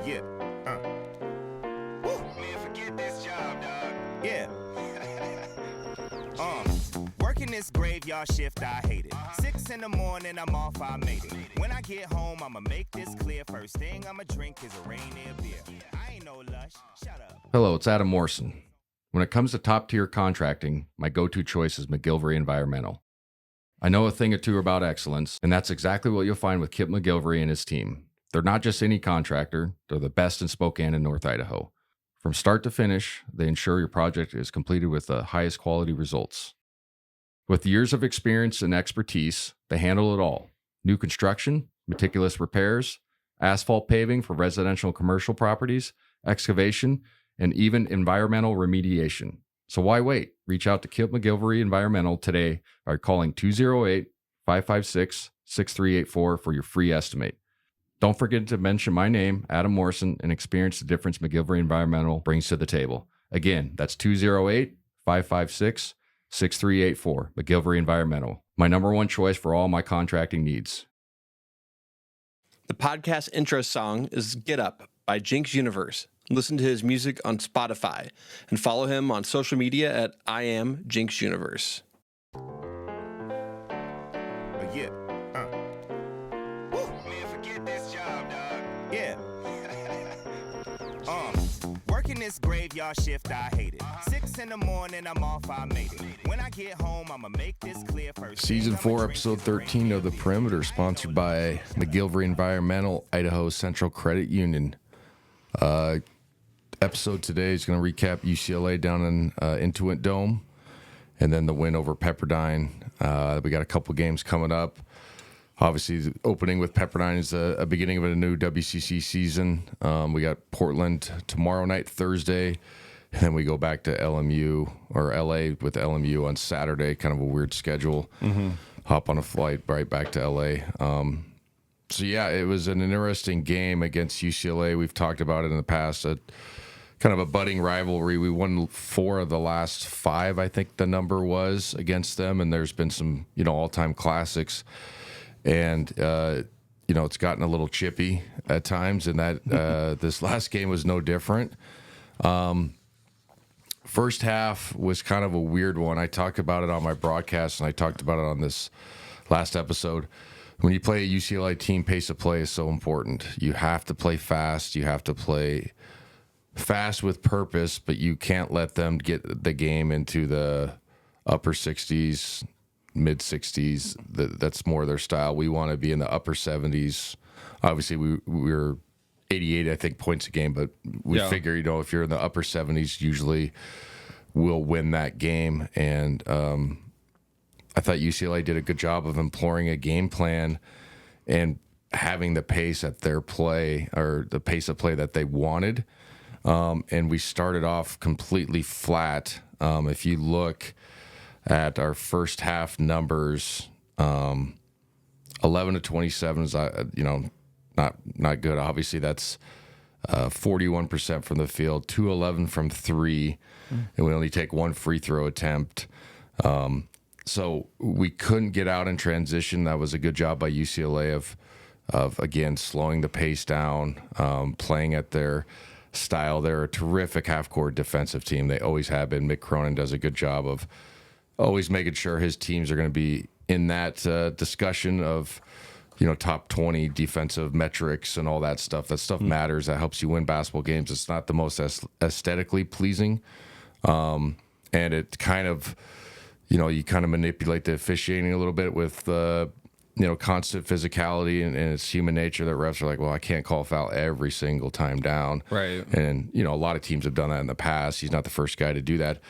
Yeah. Man, forget this job, dog. Yeah. Working this graveyard shift, I hate it. 6 in the morning, I'm off, I made it. When I get home, I'ma make this clear. First thing I'ma drink is a Rainier beer. I ain't no lush, shut up. Hello, it's Adam Morrison. When it comes to top-tier contracting, my go-to choice is McGillivray Environmental. I know a thing or two about excellence, and that's exactly what you'll find with Kip McGillivray and his team. They're not just any contractor, they're the best in Spokane and North Idaho. From start to finish, they ensure your project is completed with the highest quality results. With years of experience and expertise, they handle it all. New construction, meticulous repairs, asphalt paving for residential and commercial properties, excavation, and even environmental remediation. So why wait? Reach out to Kip McGillivray Environmental today by calling 208-556-6384 for your free estimate. Don't forget to mention my name, Adam Morrison, and experience the difference McGillivray Environmental brings to the table. Again, that's 208-556-6384, McGillivray Environmental. My number one choice for all my contracting needs. The podcast intro song is Get Up by Jinx Universe. Listen to his music on Spotify and follow him on social media at I am Jinx Universe. Yeah. Man, forget this job, dog. Yeah. Working this graveyard shift, I hate it. 6 in the morning, I'm off, I made it. When I get home, I'ma make this clear first. Season 4, Episode 13 of The Perimeter, sponsored by McGillivray Environmental, Idaho Central Credit Union. Episode today is going to recap UCLA down in Intuit Dome, and then the win over Pepperdine. We got a couple games coming up. Obviously, the opening with Pepperdine is a beginning of a new WCC season. We got Portland tomorrow night, Thursday, and then we go back to LMU or LA with LMU on Saturday. Kind of a weird schedule. Hop on a flight right back to LA. So yeah, it was an interesting game against UCLA. We've talked about it in the past. Kind of a budding rivalry. We won 4 of the last 5, I think the number was, against them, and there's been some, all-time classics. And, it's gotten a little chippy at times, and that this last game was no different. First half was kind of a weird one. I talked about it on my broadcast, and I talked about it on this last episode. When you play a UCLA team, pace of play is so important. You have to play fast. You have to play fast with purpose, but you can't let them get the game into the upper 60s, mid 60s. That's more their style. We want to be in the upper 70s. Obviously, we were 88, I think, points a game, but we figure, if you're in the upper 70s, usually we'll win that game. And I thought UCLA did a good job of employing a game plan and having the pace at their play, or the pace of play that they wanted. And we started off completely flat. If you look at our first half numbers, 11 to 27 is, not good. Obviously, that's 41% from the field, 211 from 3, and we only take 1 free throw attempt. So we couldn't get out in transition. That was a good job by UCLA of again slowing the pace down, playing at their style. They're a terrific half-court defensive team. They always have been. Mick Cronin does a good job of always making sure his teams are going to be in that discussion of, top 20 defensive metrics and all that stuff. That stuff matters. That helps you win basketball games. It's not the most aesthetically pleasing. And it kind of, you kind of manipulate the officiating a little bit with constant physicality, and it's human nature that refs are like, well, I can't call a foul every single time down. Right. And, a lot of teams have done that in the past. He's not the first guy to do that.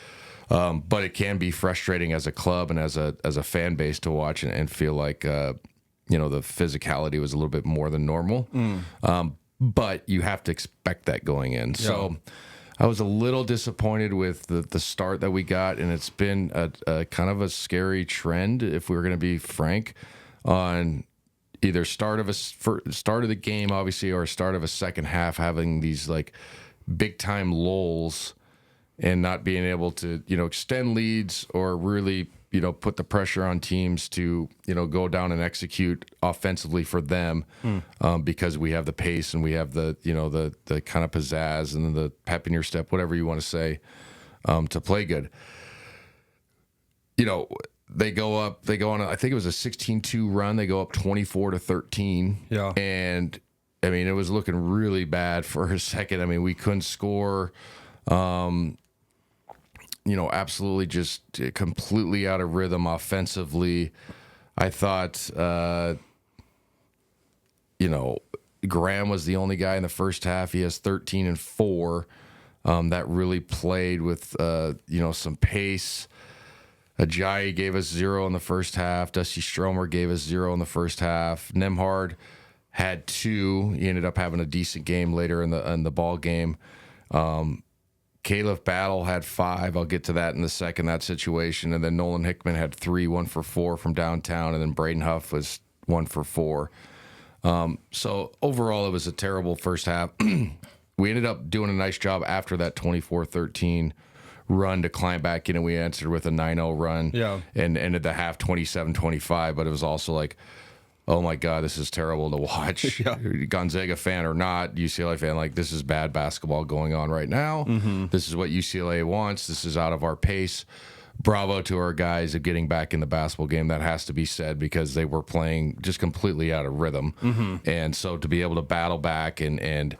But it can be frustrating as a club and as a fan base to watch and feel like, the physicality was a little bit more than normal. But you have to expect that going in. Yeah. So I was a little disappointed with the start that we got, and it's been a kind of a scary trend, if we were going to be frank, on either start of the game, obviously, or start of a second half, having these like big time lulls and not being able to, extend leads or really, put the pressure on teams to, go down and execute offensively for them, because we have the pace and we have the, the kind of pizzazz and the pep in your step, whatever you want to say, to play good. They go on, I think it was a 16-2 run. They go up 24-13. Yeah. And I mean, it was looking really bad for a second. I mean, we couldn't score. Absolutely just completely out of rhythm offensively. I thought, Graham was the only guy in the first half. He has 13 and 4 that really played with, some pace. Ajayi gave us 0 in the first half. Dusty Stromer gave us 0 in the first half. Nemhard had 2. He ended up having a decent game later in the ball game. Caleb Battle had 5. I'll get to that in a second, that situation. And then Nolan Hickman had 3, 1 for 4 from downtown. And then Braden Huff was 1 for 4. So overall, it was a terrible first half. We ended up doing a nice job after that 24-13 run to climb back in, and we answered with a 9-0 run. Yeah. And ended the half 27-25. But it was also like, oh my God, this is terrible to watch. Yeah. Gonzaga fan or not, UCLA fan, like, this is bad basketball going on right now. Mm-hmm. This is what UCLA wants. This is out of our pace. Bravo to our guys of getting back in the basketball game. That has to be said, because they were playing just completely out of rhythm. Mm-hmm. And so to be able to battle back and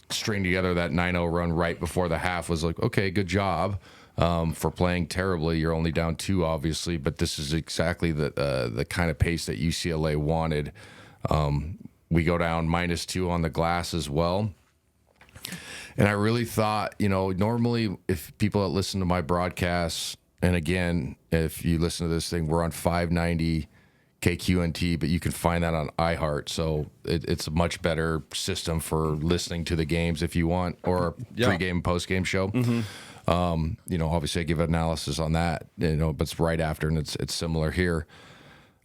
string together that 9-0 run right before the half was like, okay, good job. For playing terribly. You're only down 2, obviously, but this is exactly the kind of pace that UCLA wanted. We go down -2 on the glass as well. And I really thought, normally if people that listen to my broadcasts, and again, if you listen to this thing, we're on 590 KQNT, but you can find that on iHeart. So it's a much better system for listening to the games if you want, or pregame, postgame show. Mm-hmm. Obviously I give analysis on that, but it's right after, and it's similar here.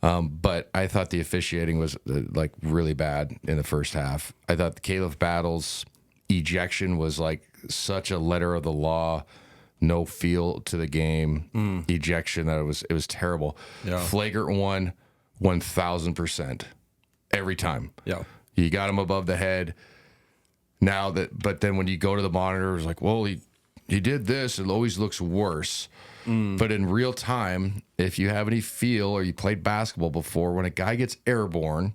But I thought the officiating was like really bad in the first half. I thought the Caleb Battles ejection was like such a letter of the law, no feel to the game ejection that it was terrible. Yeah. Flagrant one, 1,000% every time. Yeah. You got him above the head. But then when you go to the monitor, it's like, well, he did this. It always looks worse. But in real time, if you have any feel or you played basketball before, when a guy gets airborne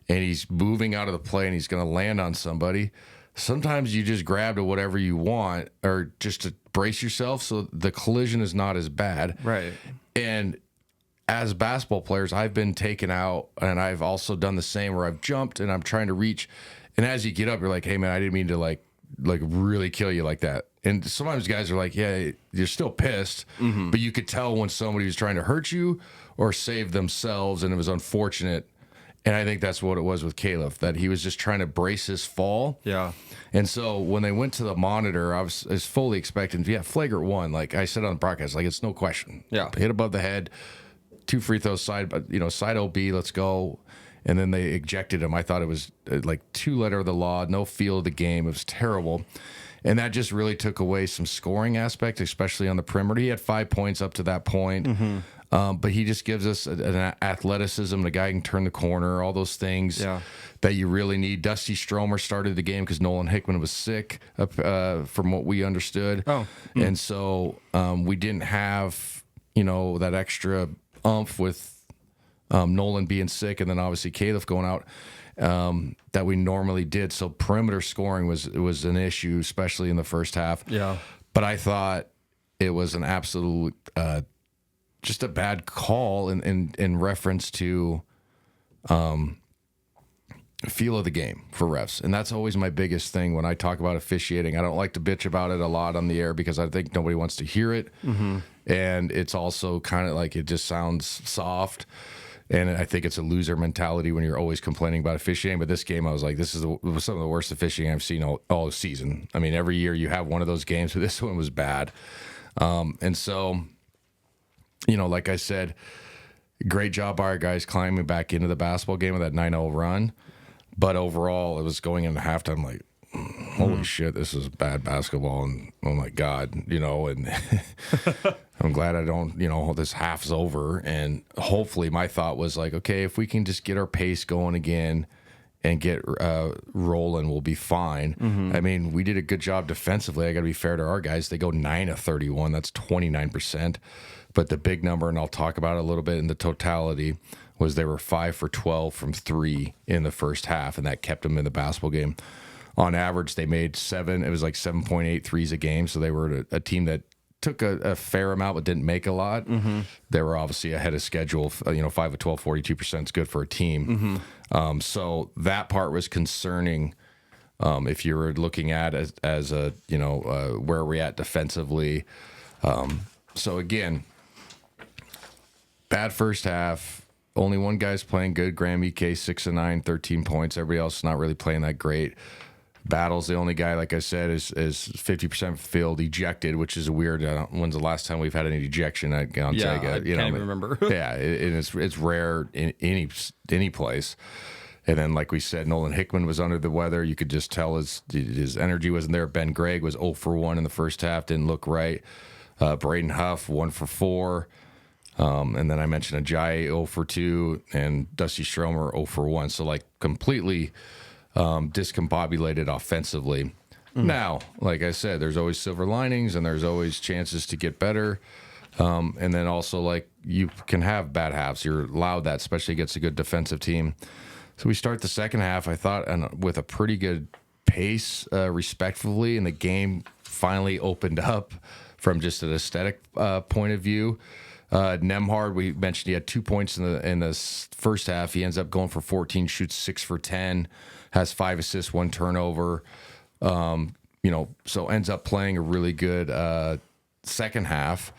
and he's moving out of the play and he's going to land on somebody, sometimes you just grab to whatever you want, or just to brace yourself so the collision is not as bad. Right. And as basketball players, I've been taken out, and I've also done the same where I've jumped and I'm trying to reach. And as you get up, you're like, hey, man, I didn't mean to like really kill you like that. And sometimes guys are like, yeah, you're still pissed, but you could tell when somebody was trying to hurt you or save themselves, and it was unfortunate. And I think that's what it was with Caleb, that he was just trying to brace his fall. Yeah. And so when they went to the monitor, I was fully expecting, flagrant one. Like I said on the broadcast, like, it's no question. Yeah. Hit above the head, 2 free throws, side OB, let's go. And then they ejected him. I thought it was like 2 letter of the law, no feel of the game. It was terrible. And that just really took away some scoring aspect, especially on the perimeter. He had 5 points up to that point. But he just gives us an athleticism, a guy who can turn the corner, all those things that you really need. Dusty Stromer started the game because Nolan Hickman was sick, from what we understood. And so we didn't have, that extra oomph with Nolan being sick, and then obviously Caleb going out, that we normally did. So perimeter scoring was an issue, especially in the first half. Yeah. But I thought it was an absolute just a bad call in reference to feel of the game for refs. And that's always my biggest thing when I talk about officiating. I don't like to bitch about it a lot on the air because I think nobody wants to hear it. And it's also kind of like it just sounds soft. And I think it's a loser mentality when you're always complaining about officiating. But this game, I was like, this is some of the worst officiating I've seen all season. I mean, every year you have one of those games, but this one was bad. And so, like I said, great job by our guys climbing back into the basketball game with that 9-0 run. But overall, it was going into halftime like, holy shit, this is bad basketball, and oh my God, you know, and I'm glad I don't, you know, this half's over. And hopefully my thought was like, okay, if we can just get our pace going again and get rolling, we'll be fine. I mean, we did a good job defensively. I got to be fair to our guys. They go 9 of 31. That's 29%. But the big number, and I'll talk about it a little bit in the totality, was they were 5 for 12 from 3 in the first half, and that kept them in the basketball game. On average, they made 7.8 threes a game, so they were a team that took a fair amount but didn't make a lot. They were obviously ahead of schedule. 5 of 12, 42% is good for a team. So that part was concerning if you were looking at as a, where we're at defensively. So again, bad first half. Only one guy's playing good. Graham EK, 6 of 9, 13 points. Everybody else is not really playing that great. Battle's the only guy, like I said, is 50% field ejected, which is weird. When's the last time we've had an ejection at Gonzaga? Yeah, I can't even remember. Yeah, it's rare in any place. And then, like we said, Nolan Hickman was under the weather. You could just tell his energy wasn't there. Ben Gregg was 0 for 1 in the first half, didn't look right. Braden Huff, 1 for 4. And then I mentioned Ajayi, 0 for 2, and Dusty Stromer, 0 for 1. So, like, completely discombobulated offensively. Now, like I said, there's always silver linings and there's always chances to get better. And then also, like, you can have bad halves. You're allowed that, especially against a good defensive team. So we start the second half, I thought, with a pretty good pace, respectfully, and the game finally opened up from just an aesthetic point of view. Nemhard, we mentioned he had 2 points in the first half. He ends up going for 14, shoots 6 for 10, has 5 assists, 1 turnover. So ends up playing a really good second half.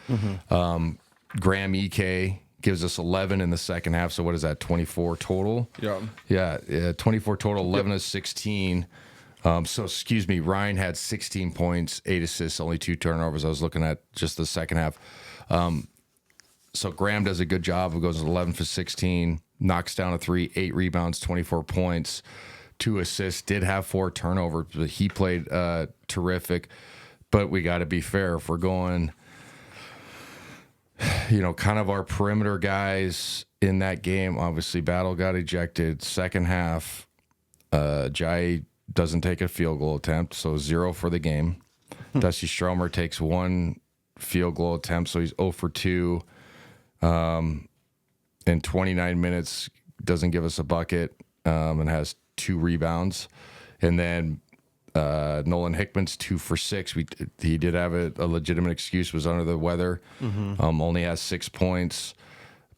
Graham EK gives us 11 in the second half. So what is that, 24 total? Yeah, 24 total, 11 of 16. Ryan had 16 points, 8 assists, only 2 turnovers. I was looking at just the second half. So Graham does a good job. It goes 11 for 16, knocks down a 3, 8 rebounds, 24 points, 2 assists, did have 4 turnovers, but he played terrific. But we got to be fair. If we're going, kind of our perimeter guys in that game, obviously Battle got ejected. Second half, Jai doesn't take a field goal attempt, so 0 for the game. Dusty Stromer takes 1 field goal attempt, so he's 0 for 2. In 29 minutes, doesn't give us a bucket, and has 2 rebounds. And then Nolan Hickman's 2 for 6. He did have a legitimate excuse, was under the weather. Only has 6 points.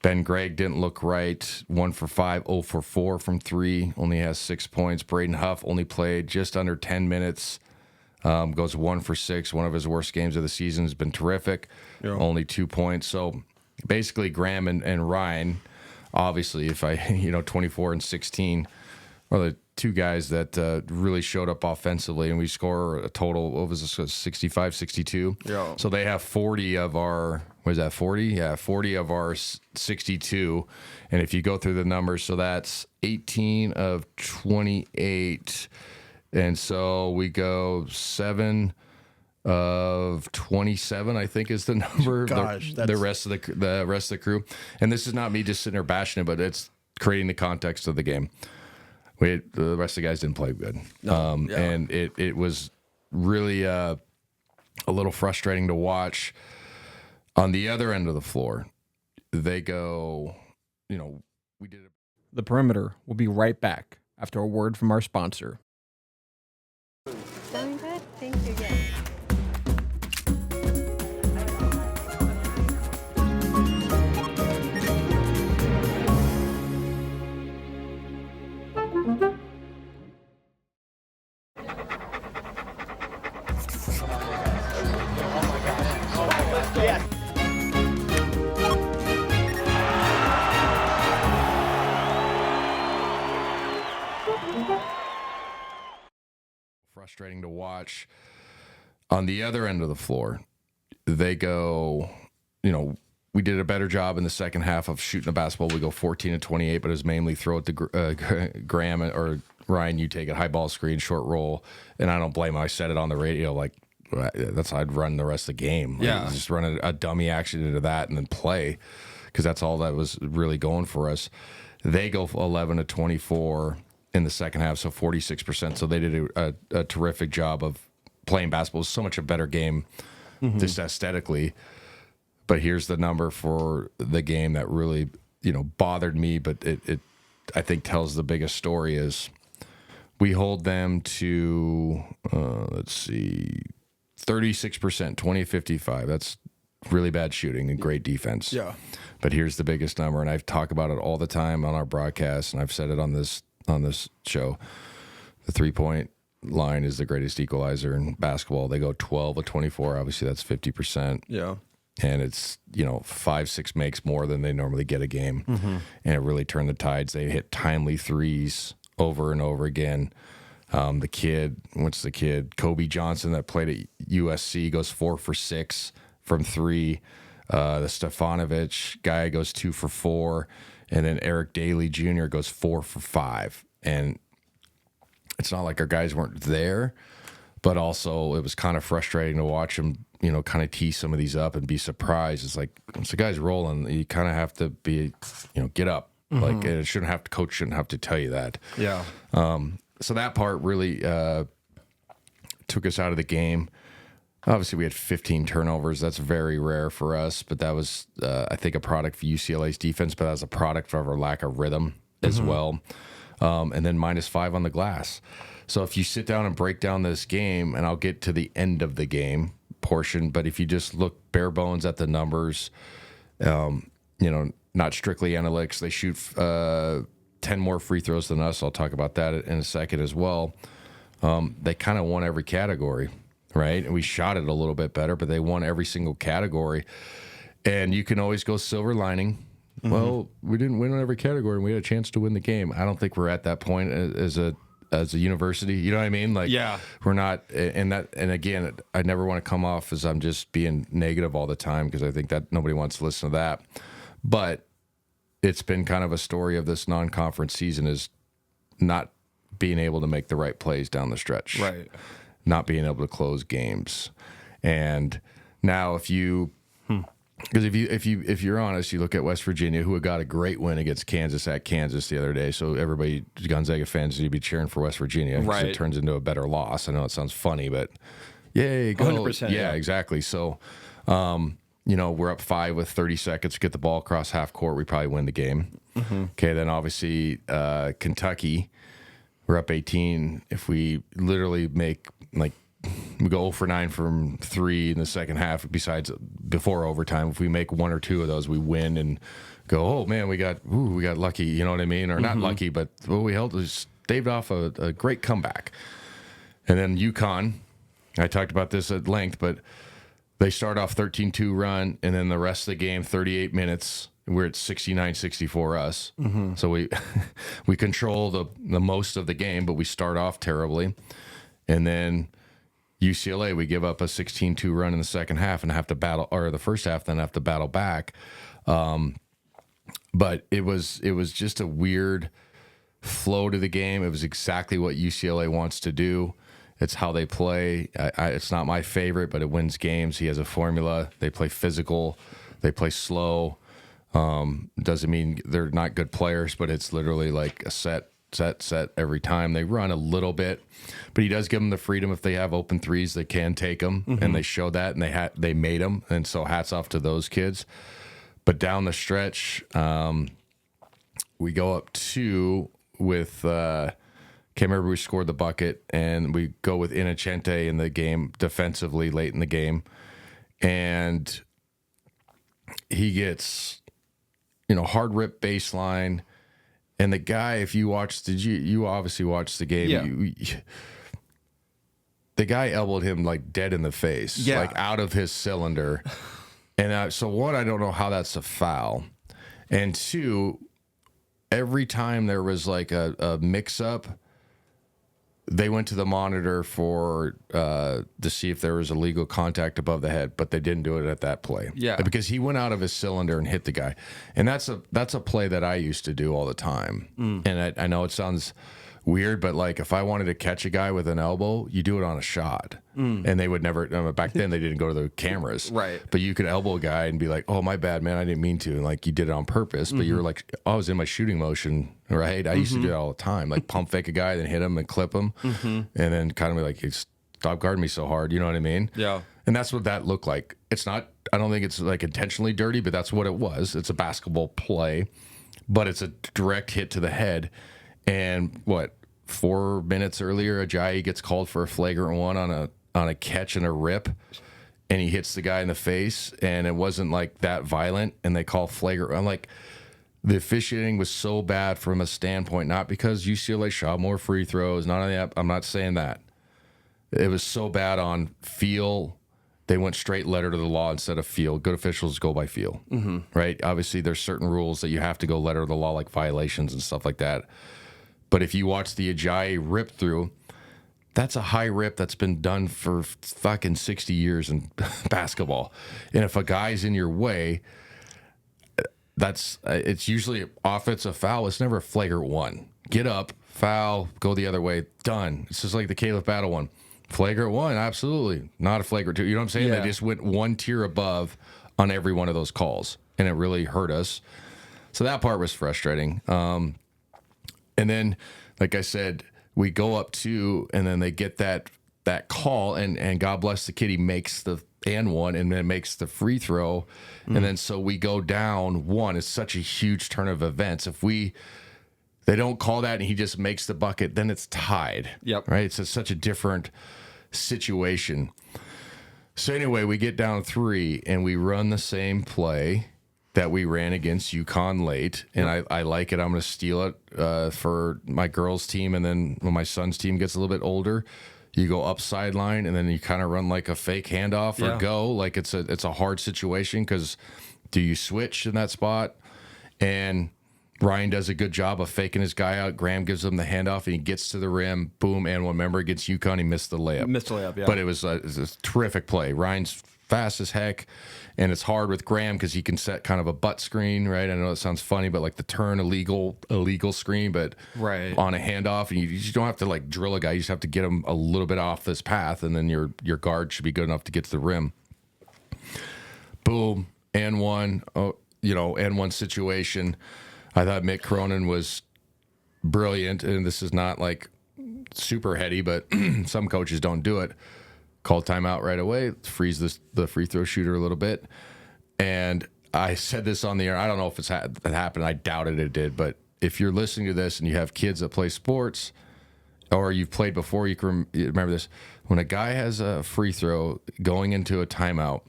Ben Gregg didn't look right. 1 for 5, 0 for 4 from 3. Only has 6 points. Braden Huff only played just under 10 minutes. Goes 1 for 6. One of his worst games of the season. Has been terrific. Yeah. Only 2 points. So basically, Graham and Ryan, obviously, 24 and 16 are the 2 guys that really showed up offensively, and we score a total, what was this, 65, 62? Yeah. So they have 40 of our, 40? Yeah, 40 of our 62. And if you go through the numbers, so that's 18 of 28. And so we go 7 of 27, I think is the number. Gosh, the rest of the crew. And this is not me just sitting there bashing it, but it's creating the context of the game. The rest of the guys didn't play good. And it was really a little frustrating to watch. On the other end of the floor, they go, we did it. The Perimeter will be right back after a word from our sponsor. Sounding good? Thank you again. Frustrating to watch. On the other end of the floor, they go, we did a better job in the second half of shooting the basketball. We go 14 to 28, but it was mainly throw it to Graham or Ryan, you take it, high ball screen, short roll. And I don't blame him. I said it on the radio, like, that's how I'd run the rest of the game. Like, Yeah. just run a dummy action into that and then play, because that's all that was really going for us. They go 11 to 24 in the second half, so 46%. So they did a terrific job of playing basketball. It was so much a better game just aesthetically. But here's the number for the game that really, bothered me, but it I think tells the biggest story is we hold them to, 36%, 20-55. That's really bad shooting and great defense. Yeah. But here's the biggest number, and I talk about it all the time on our broadcast, and I've said it on this show. The 3-point line is the greatest equalizer in basketball. They go 12 of 24. Obviously, that's 50%. Yeah. And it's 5-6 makes more than they normally get a game, and it really turned the tides. They hit timely threes over and over again. The kid, Kobe Johnson, that played at USC, goes 4 for 6 from 3. The Stefanovic guy goes 2 for 4, and then Eric Daly Jr. goes 4 for 5. And it's not like our guys weren't there, but also it was kind of frustrating to watch them, kind of tee some of these up and be surprised. It's like, once the guy's rolling, you kind of have to be, get up. Like, coach shouldn't have to tell you that. Yeah. So that part really took us out of the game. Obviously, we had 15 turnovers. That's very rare for us, but that was, I think, a product for UCLA's defense, but that was a product of our lack of rhythm as well. And then -5 on the glass. So if you sit down and break down this game, and I'll get to the end of the game portion, but if you just look bare bones at the numbers, not strictly analytics, they shoot 10 more free throws than us. I'll talk about that in a second as well. They kind of won every category, right? And we shot it a little bit better, but they won every single category. And you can always go silver lining. Well, we didn't win on every category, and we had a chance to win the game. I don't think we're at that point as a university. You know what I mean? Like, Yeah. we're not. And again, I never want to come off as I'm just being negative all the time, because I think that nobody wants to listen to that. But it's been kind of a story of this non-conference season is not being able to make the right plays down the stretch, Right. not being able to close games. And now if you're honest, you look at West Virginia, who had got a great win against Kansas at Kansas the other day. So everybody, Gonzaga fans, need to be cheering for West Virginia, because Right. it turns into a better loss. I know it sounds funny, but yay, go. 100%, Yeah, yeah. exactly. So, we're up 5 with 30 seconds, get the ball across half court, we probably win the game. Okay, then obviously Kentucky, we're up 18. If we literally make, we go 0 for 9 from 3 in the second half, besides before overtime, if we make 1 or 2 of those, we win and go, oh man, we got lucky, you know what I mean? Or not lucky, but we staved off a great comeback. And then UConn, I talked about this at length, but they start off 13-2 run, and then the rest of the game, 38 minutes, we're at 69-64 us. So we control the most of the game, but we start off terribly. And then UCLA, we give up a 16-2 run in the second half and have to battle, or the first half, then have to battle back. But it was just a weird flow to the game. It was exactly what UCLA wants to do. It's how they play. It's not my favorite, but it wins games. He has a formula. They play physical. They play slow. Doesn't mean they're not good players, but it's literally like a set every time. They run a little bit, but he does give them the freedom. If they have open threes, they can take them, and they show that, and they made them. And so hats off to those kids. But down the stretch, we go up 2 with can't remember who scored the bucket, and we go with Innocente in the game defensively late in the game, and he gets hard rip baseline, and the guy, if you watched, you obviously watched the game, Yeah. The guy elbowed him like dead in the face, like out of his cylinder. And so one, I don't know how that's a foul, and 2, every time there was like a mix up, they went to the monitor to see if there was illegal contact above the head, but they didn't do it at that play. Yeah. Because he went out of his cylinder and hit the guy. And that's a play that I used to do all the time. And I know it sounds weird, but like if I wanted to catch a guy with an elbow, you do it on a shot. And they would never, back then they didn't go to the cameras. Right. But you could elbow a guy and be like, oh, my bad, man, I didn't mean to. And like you did it on purpose, but you were like, oh, I was in my shooting motion, right? I used to do that all the time. Like pump fake a guy, then hit him and clip him. And then kind of be like, hey, stop guarding me so hard. You know what I mean? Yeah. And that's what that looked like. It's not, I don't think it's like intentionally dirty, but that's what it was. It's a basketball play, but it's a direct hit to the head. And 4 minutes earlier, Ajayi gets called for a flagrant one on a catch and a rip, and he hits the guy in the face, and it wasn't like that violent, and they call flagrant. I'm like, the officiating was so bad from a standpoint, not because UCLA shot more free throws, not on the, I'm not saying that. It was so bad on feel. They went straight letter to the law instead of feel. Good officials go by feel, right? Obviously, there's certain rules that you have to go letter of the law, like violations and stuff like that. But if you watch the Ajayi rip through, that's a high rip that's been done for fucking 60 years in basketball. And if a guy's in your way, it's usually offensive foul. It's never a flagrant one. Get up, foul, go the other way, done. It's just like the Caleb Battle one. Flagrant one, absolutely. Not a flagrant two. You know what I'm saying? Yeah. They just went one tier above on every one of those calls, and it really hurt us. So that part was frustrating. And then, like I said, we go up 2, and then they get that call, and God bless the kid, he makes the and one, and then makes the free throw, and then so we go down 1. It's such a huge turn of events. If they don't call that, and he just makes the bucket, then it's tied. Yep. Right. It's such a different situation. So anyway, we get down 3, and we run the same play that we ran against UConn late, and I like it. I'm going to steal it for my girls' team, and then when my son's team gets a little bit older, you go up sideline, and then you kind of run like a fake handoff or go. Like it's a hard situation because do you switch in that spot? And Ryan does a good job of faking his guy out. Graham gives him the handoff, and he gets to the rim. Boom, and one member against UConn, he missed the layup. Yeah. But it was a terrific play. Ryan's fast as heck, and it's hard with Graham because he can set kind of a butt screen, right? I know it sounds funny, but like the turn illegal screen, but on a handoff, and you don't have to like drill a guy. You just have to get him a little bit off this path, and then your guard should be good enough to get to the rim. Boom, and one, and one situation. I thought Mick Cronin was brilliant, and this is not like super heady, but some coaches don't do it. Called timeout right away, freeze the free throw shooter a little bit. And I said this on the air. I don't know if it happened. I doubted it did. But if you're listening to this and you have kids that play sports or you've played before, you can remember this. When a guy has a free throw going into a timeout,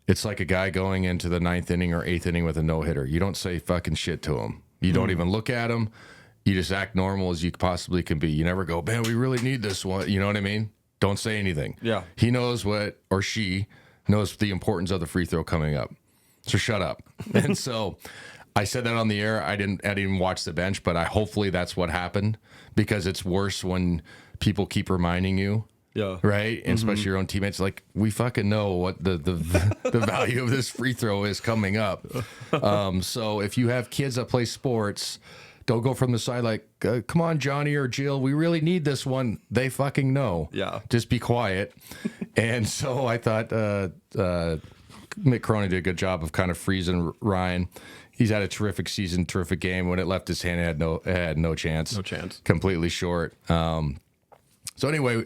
it's like a guy going into the 9th inning or 8th inning with a no-hitter. You don't say fucking shit to him. You don't even look at him. You just act normal as you possibly can be. You never go, man, we really need this one. You know what I mean? Don't say anything. Yeah. He knows or she knows the importance of the free throw coming up. So shut up. And so I said that on the air. I didn't watch the bench, but hopefully that's what happened, because it's worse when people keep reminding you. Yeah. Right. And especially your own teammates. Like, we fucking know what the value of this free throw is coming up. So if you have kids that play sports, don't go from the side like, come on, Johnny or Jill, we really need this one. They fucking know. Yeah. Just be quiet. And so I thought Mick Cronin did a good job of kind of freezing Ryan. He's had a terrific season, terrific game. When it left his hand, it had no chance. No chance. Completely short. So anyway,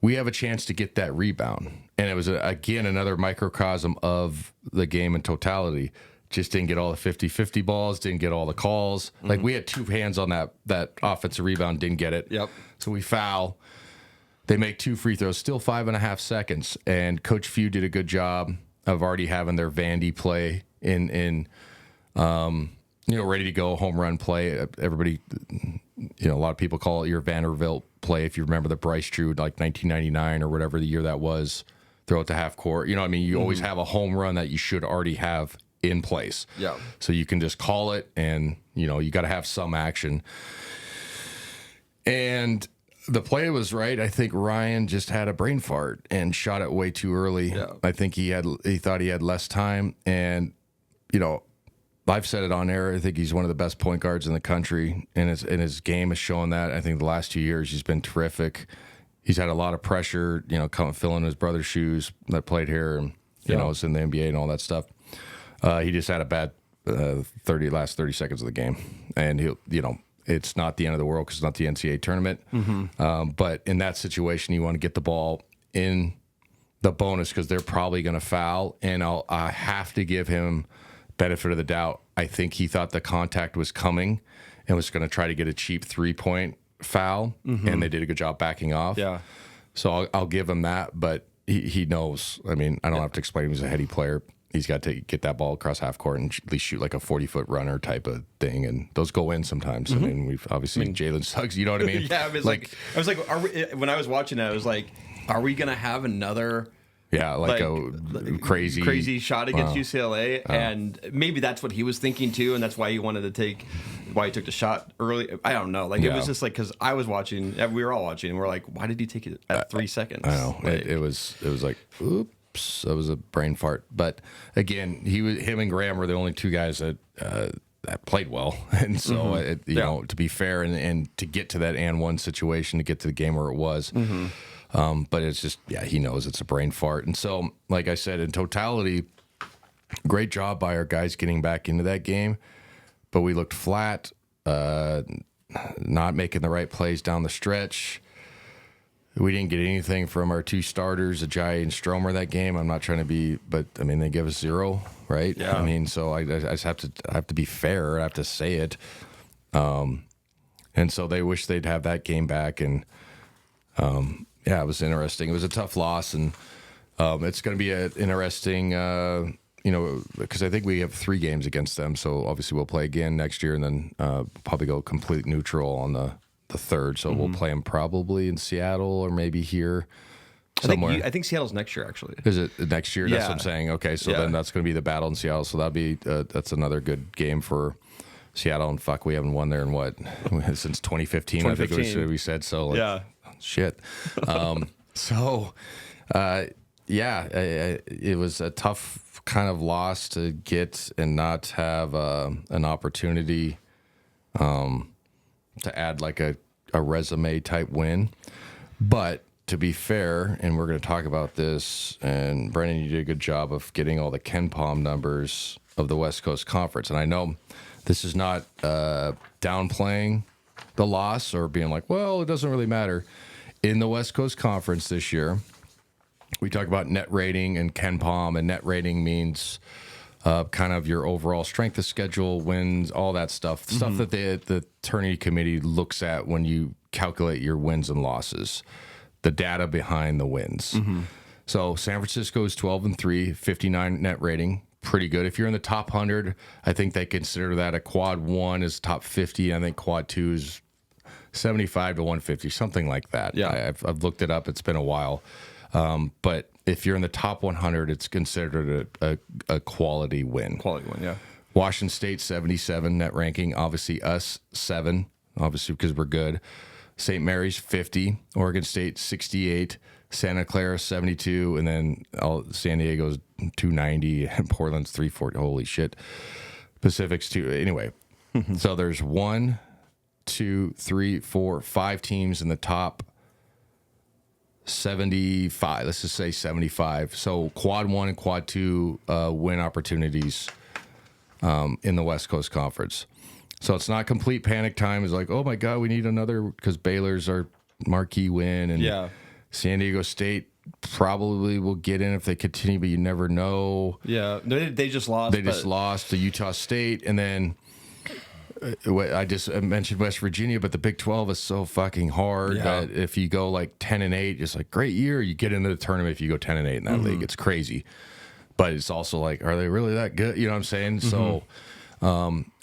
we have a chance to get that rebound. And it was, again, another microcosm of the game in totality. Just didn't get all the 50-50 balls, didn't get all the calls. Like, we had 2 hands on that offensive rebound, didn't get it. Yep. So we foul. They make 2 free throws, still 5.5 seconds. And Coach Few did a good job of already having their Vandy play in ready to go, home run play. Everybody, a lot of people call it your Vanderbilt play. If you remember the Bryce Drew, like 1999 or whatever the year that was, throw it to half court. You know what I mean? You always have a home run that you should already have in place. Yeah. So you can just call it, and, you got to have some action. And the play was right. I think Ryan just had a brain fart and shot it way too early. Yeah. I think he thought he had less time, and, I've said it on air. I think he's one of the best point guards in the country, and his game has shown that. I think the last 2 years he's been terrific. He's had a lot of pressure, filling his brother's shoes that played here, and is in the NBA and all that stuff. He just had a bad last 30 seconds of the game, and it's not the end of the world because it's not the NCAA tournament. But in that situation, you want to get the ball in the bonus because they're probably going to foul, and I have to give him benefit of the doubt. I think he thought the contact was coming and was going to try to get a cheap 3-point foul, and they did a good job backing off. Yeah. So I'll give him that, but he knows. I mean, I don't have to explain him. He's a heady player. He's got to get that ball across half court and at least shoot like a 40-foot runner type of thing, and those go in sometimes. I mean, we've obviously Jalen Suggs. You know what I mean? Yeah. I was like, when I was watching it, I was like, are we gonna have another? Yeah, like a crazy shot against UCLA, and maybe that's what he was thinking too, and that's why he took the shot early. I don't know. It was just like because I was watching, we were all watching, and we're like, why did he take it at 3 seconds? I know it was like, oops, that was a brain fart. But again, him and Graham were the only two guys that played well, and so to be fair and to get to that and one situation to get to the game where it was. But it's just, he knows it's a brain fart. And so, like I said, in totality, great job by our guys getting back into that game. But we looked flat, not making the right plays down the stretch. We didn't get anything from our two starters, Ajayi and Stromer, that game. I'm not trying to be, but I mean, they give us 0, right? Yeah. I mean, so I just have to be fair. I have to say it. And so they wish they'd have that game back. And, it was interesting. It was a tough loss, and it's going to be an interesting, because I think we have 3 games against them. So obviously we'll play again next year, and then probably go complete neutral on the 3rd. So we'll play them probably in Seattle or maybe here somewhere. I think Seattle's next year, actually. Is it next year? Yeah. That's what I'm saying. Okay, so then that's going to be the battle in Seattle. So that's another good game for Seattle. And fuck, we haven't won there in since 2015. I think we said so. Shit. It was a tough kind of loss to get and not have an opportunity to add like a resume type win. But to be fair, and we're going to talk about this, and Brennan, you did a good job of getting all the KenPom numbers of the West Coast Conference. And I know this is not downplaying the loss or being like, well, it doesn't really matter. In the West Coast Conference this year, we talk about net rating and KenPom, and net rating means kind of your overall strength of schedule, wins, all that stuff. Stuff that the tourney committee looks at when you calculate your wins and losses, the data behind the wins. So San Francisco is 12-3, 59 net rating. Pretty good. If you're in the top 100, I think they consider that a quad 1 is top 50. I think quad 2 is 75 to 150, something like that. Yeah. I've looked it up. It's been a while. But if you're in the top 100, it's considered a quality win. Quality win, yeah. Washington State, 77 net ranking. Obviously, us, 7, obviously, because we're good. St. Mary's, 50. Oregon State, 68. Santa Clara, 72. And then San Diego's 290. And Portland's 340. Holy shit. Pacific's 2. Anyway, so there's 1, 2, 3, 4, 5 teams in the top 75. Let's just say 75. So quad 1 and quad 2 win opportunities in the West Coast Conference. So it's not complete panic time. It's like, oh my God, we need another, because Baylor's our marquee win, and San Diego State probably will get in if they continue, but you never know. Yeah, they just lost. They just lost to Utah State, and then I just mentioned West Virginia, but the Big 12 is so fucking hard that if you go like 10-8, it's like great year. You get into the tournament if you go 10-8 in that league. It's crazy, but it's also like, are they really that good? You know what I'm saying? So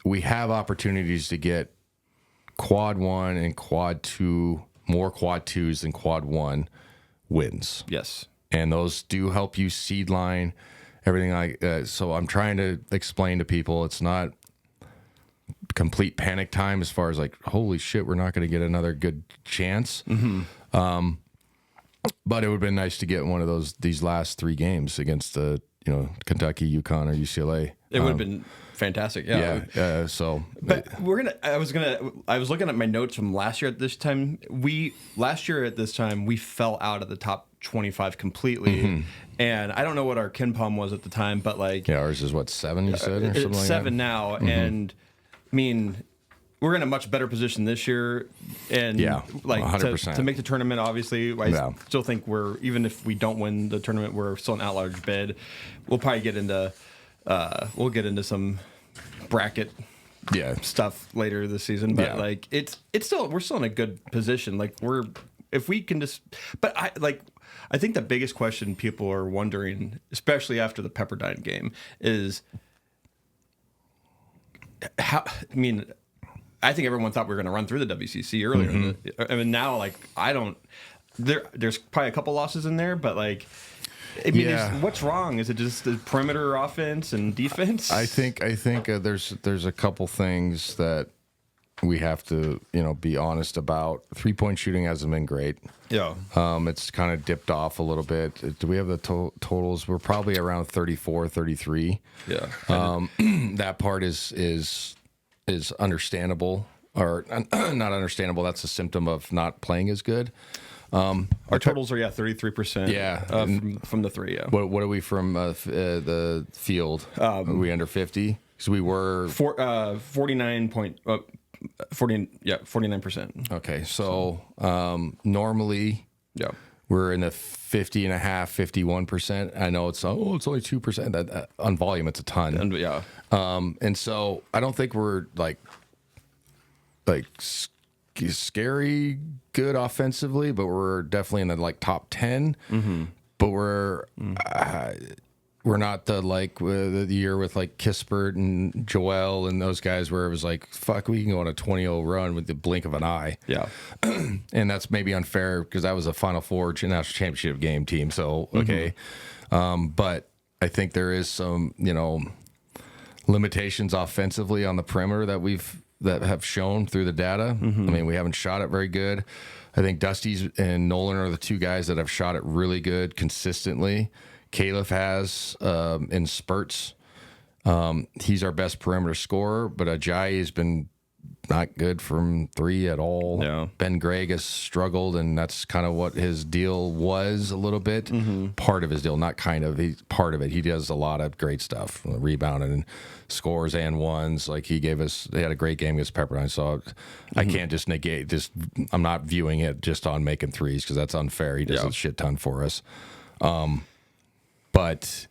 we have opportunities to get quad 1 and quad 2, more quad 2s than quad 1 wins. Yes, and those do help you seed line everything. So I'm trying to explain to people it's not complete panic time as far as like, holy shit, we're not going to get another good chance. But it would have been nice to get one of these last 3 games against Kentucky, UConn, or UCLA. It would have been fantastic. Yeah. So, but I was looking at my notes from last year at this time. Last year at this time we fell out of the top 25 completely, and I don't know what our KenPom was at the time, but like ours is what 7 you said, or something it's like 7 now, and I mean we're in a much better position this year, and like 100%. to make the tournament. Obviously, I still think even if we don't win the tournament, we're still an at-large bid. We'll probably get into some bracket stuff later this season, but like it's still, we're still in a good position. Like if we can just, but I think the biggest question people are wondering, especially after the Pepperdine game, is how. I mean, I think everyone thought we were going to run through the WCC earlier. I mean, now like I don't. There's probably a couple losses in there, but like. I mean, what's wrong? Is it just the perimeter offense and defense? I think there's a couple things that we have to be honest about. 3-point shooting hasn't been great. Yeah. It's kind of dipped off a little bit. Do we have the totals? We're probably around 34, 33. Yeah. That part is understandable, or not understandable. That's a symptom of not playing as good. Our totals are 33%. From the 3. Yeah. What are we from the field? Are we under 50? Because we were 49%. Okay, so normally we're in the 50.5, 51%. I know it's only 2%. That on volume it's a ton. And so I don't think we're like scary good offensively, but we're definitely in the like top 10. But we're not the year with like Kispert and Joel and those guys where it was like, fuck, we can go on a 20-0 run with the blink of an eye. Yeah. And that's maybe unfair because that was a Final Four national championship game team. So okay. But I think there is some limitations offensively on the perimeter that have shown through the data. I mean, we haven't shot it very good. I think Dusty's and Nolan are the two guys that have shot it really good consistently. Caleb has in spurts. He's our best perimeter scorer, but Ajayi has been not good from 3 at all. Yeah. Ben Gregg has struggled, and that's kind of what his deal was a little bit. Part of his deal, not kind of. He's part of it. He does a lot of great stuff, rebounding and scores and ones. Like they had a great game against Pepperdine, so I can't just negate. I'm not viewing it just on making threes because that's unfair. He does a shit ton for us. But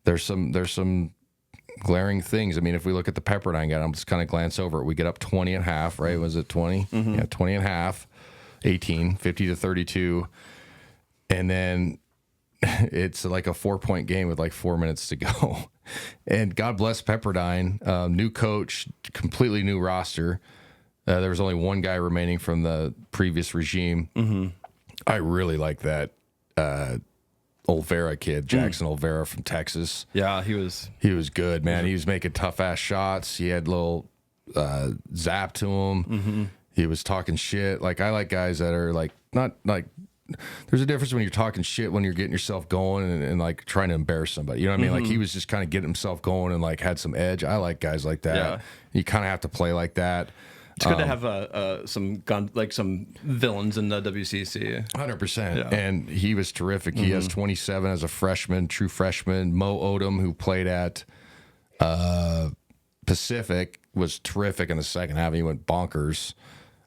there's some glaring things. I mean, if we look at the Pepperdine game, I'm just kind of glance over it. We get up 20.5, right? Was it 20? Yeah, 20.5, 18, 50-32. And then it's like a 4-point game with like 4 minutes to go. And God bless Pepperdine, new coach, completely new roster. There was only one guy remaining from the previous regime. I really like that Olvera kid, Jackson Olvera from Texas. Yeah, he was good, man. He was making tough ass shots. He had a little zap to him. He was talking shit. Like I like guys that are like not like. There's a difference when you're talking shit when you're getting yourself going and like trying to embarrass somebody. You know what I mean? Like he was just kind of getting himself going and like had some edge. I like guys like that. Yeah. You kind of have to play like that. It's good to have some villains in the WCC. 100%. Yeah. And he was terrific. He has 27 as a freshman, true freshman. Mo Odom, who played at Pacific, was terrific in the second half. He went bonkers.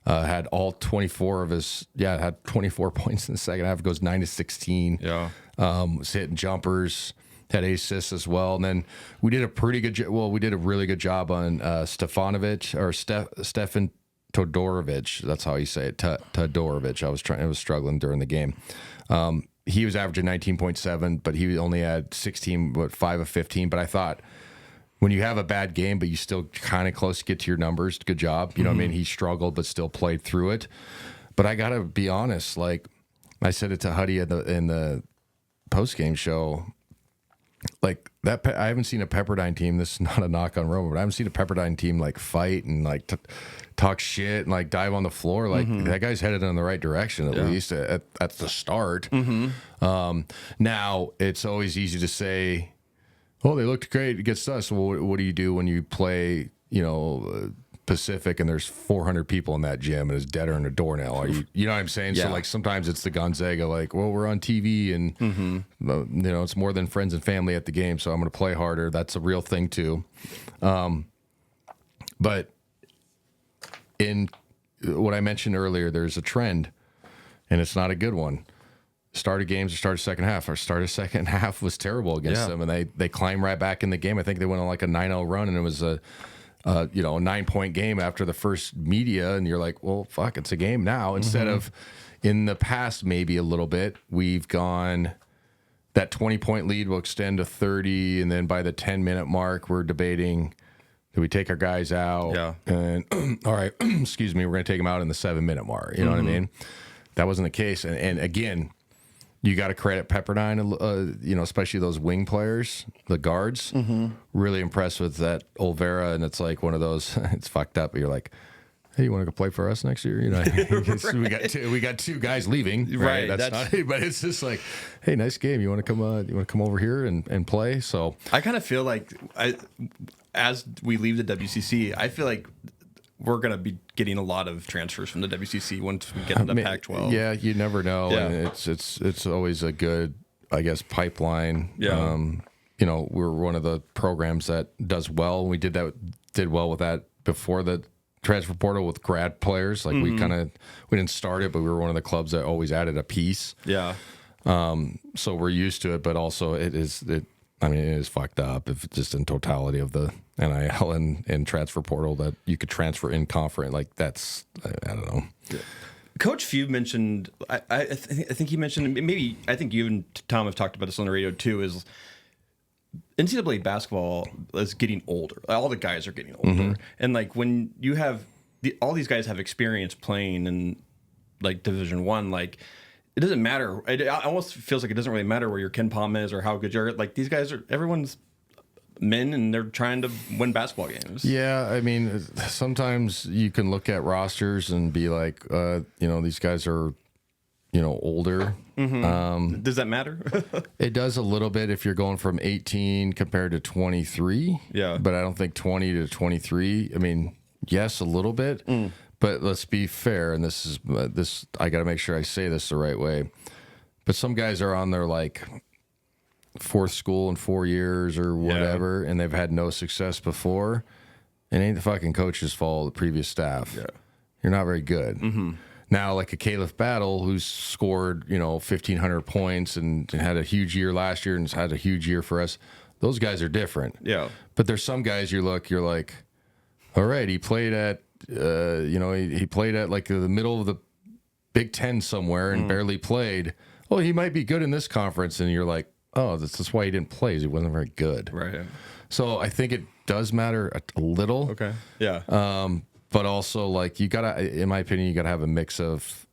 Had all 24 of his, had 24 points in the second half. It goes 9-16. Yeah. Was hitting jumpers. Had assists as well. And then we did a pretty good job. Well, we did a really good job on Stefanovic or Stefan Todorovic. That's how you say it. Todorovic. I was struggling during the game. He was averaging 19.7, but he only had 5 of 15. But I thought when you have a bad game, but you still kind of close to get to your numbers, good job. You know what I mean? He struggled, but still played through it. But I got to be honest. Like I said it to Huddy in the post-game show. Like that, I haven't seen a Pepperdine team. This is not a knock on Roma, but I haven't seen a Pepperdine team like fight and like talk shit and like dive on the floor. Like that guy's headed in the right direction at least at the start. Now it's always easy to say oh, they looked great against us. Well, what do you do when you play, Pacific and there's 400 people in that gym and it's deader than a doornail? Are you know what I'm saying? Yeah. So like sometimes it's the Gonzaga, like, well, we're on TV and it's more than friends and family at the game, so I'm going to play harder. That's a real thing too. But in what I mentioned earlier, there's a trend, and it's not a good one. Start of games or start of second half. Our start of second half was terrible against them, and they climbed right back in the game. I think they went on like a 9-0 run, and it was a 9-point game after the first media, and you're like, well, fuck, it's a game now. Instead of in the past, maybe a little bit, we've gone that 20-point lead will extend to 30, and then by the 10-minute mark, we're debating, do we take our guys out? Yeah. And all right, excuse me, we're going to take them out in the 7-minute mark. You know what I mean? That wasn't the case. And again, you got to credit Pepperdine, especially those wing players, the guards. Really impressed with that Olvera, and it's like one of those. It's fucked up, but you're like, hey, you want to go play for us next year? We got two guys leaving, right? That's not, but it's just like, hey, nice game. You want to come over here and play? So I kind of feel like as we leave the WCC, I feel like we're going to be getting a lot of transfers from the WCC once we get into Pac-12. Yeah, you never know. Yeah. And it's always a good, I guess, pipeline. Yeah. We're one of the programs that does well. We did well with that before the transfer portal with grad players. Like we didn't start it, but we were one of the clubs that always added a piece. Yeah. So we're used to it, but also it is fucked up if just in totality of the NIL and transfer portal that you could transfer in conference. Like that's, I don't know. Yeah. Coach Few mentioned, I think he mentioned, maybe I think you and Tom have talked about this on the radio too, is NCAA basketball is getting older. All the guys are getting older. And like when you have, all these guys have experience playing in like Division I, like it doesn't matter. It almost feels like it doesn't really matter where your Ken Palm is or how good you're. Like these guys everyone's men and they're trying to win basketball games. Yeah, I mean, sometimes you can look at rosters and be like, these guys are, older. Does that matter? It does a little bit if you're going from 18 compared to 23. Yeah. But I don't think 20 to 23. I mean, yes, a little bit. But let's be fair, and this I got to make sure I say this the right way. But some guys are on their like fourth school in 4 years or whatever, and they've had no success before. It ain't the fucking coach's fault, the previous staff. Yeah. You're not very good. Now, like a Caleb Battle, who's scored 1,500 points and had a huge year last year and has had a huge year for us. Those guys are different. Yeah. But there's some guys you're like, all right, he played at. He played at like the middle of the Big Ten somewhere and barely played. Oh, he might be good in this conference, and you're like, oh, that's why he didn't play. Is he wasn't very good. Right. So I think it does matter a little. Okay. Yeah. But also, like, you gotta, in my opinion, you gotta have a mix of,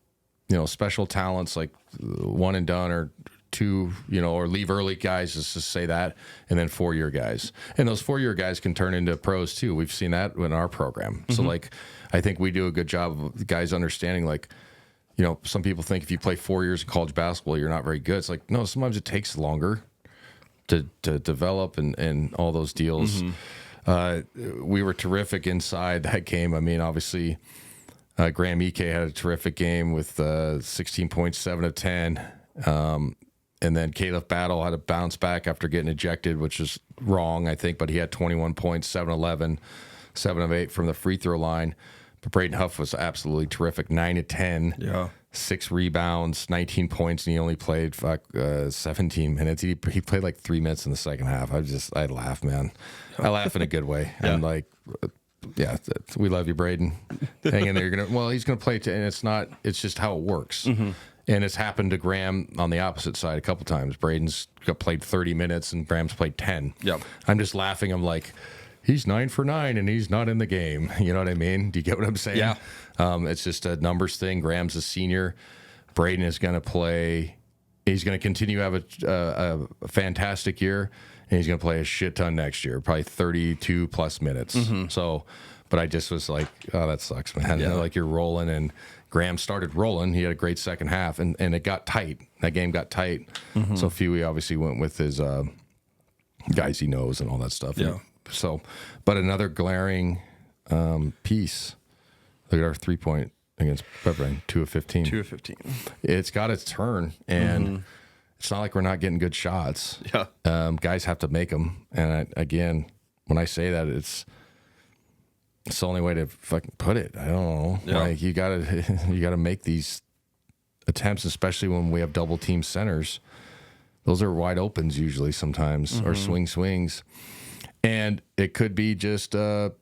special talents like one and done or two, or leave early guys, just to say that, and then 4-year guys. And those 4-year guys can turn into pros too. We've seen that in our program. So like, I think we do a good job of guys understanding, like, some people think if you play 4 years of college basketball, you're not very good. It's like, no, sometimes it takes longer to develop and all those deals. We were terrific inside that game. I mean, obviously, Graham Ike had a terrific game with 16 points, 7 of 10. And then Caleb Battle had to bounce back after getting ejected, which is wrong, I think, but he had 21 points, 7-11, 7 of 8 from the free throw line. But Braden Huff was absolutely terrific, 9 of 10, 6 rebounds, 19 points, and he only played 17 minutes. He played like 3 minutes in the second half. I laugh, man. I laugh in a good way. I'm like, we love you, Braden. Hang in there. He's gonna play, and it's just how it works. And it's happened to Graham on the opposite side a couple times. Braden's played 30 minutes and Graham's played 10. Yep. I'm just laughing. I'm like, he's 9 for 9 and he's not in the game. You know what I mean? Do you get what I'm saying? Yeah. It's just a numbers thing. Graham's a senior. Braden is going to play. He's going to continue to have a fantastic year, and he's going to play a shit ton next year, probably 32 plus minutes. So, but I just was like, oh, that sucks, man. Yeah. Like you're rolling, and Graham started rolling. He had a great second half, and it got tight. That game got tight. So Fewy obviously went with his guys he knows and all that stuff. Yeah. So, but another glaring piece. Look at our 3-point against Pepperdine, 2 of 15. 2 of 15. It's got its turn, and it's not like we're not getting good shots. Yeah. Guys have to make them, and again, when I say that, it's the only way to fucking put it. I don't know. Yeah. Like you gotta make these attempts, especially when we have double team centers. Those are wide opens usually sometimes, or swings. And it could be just a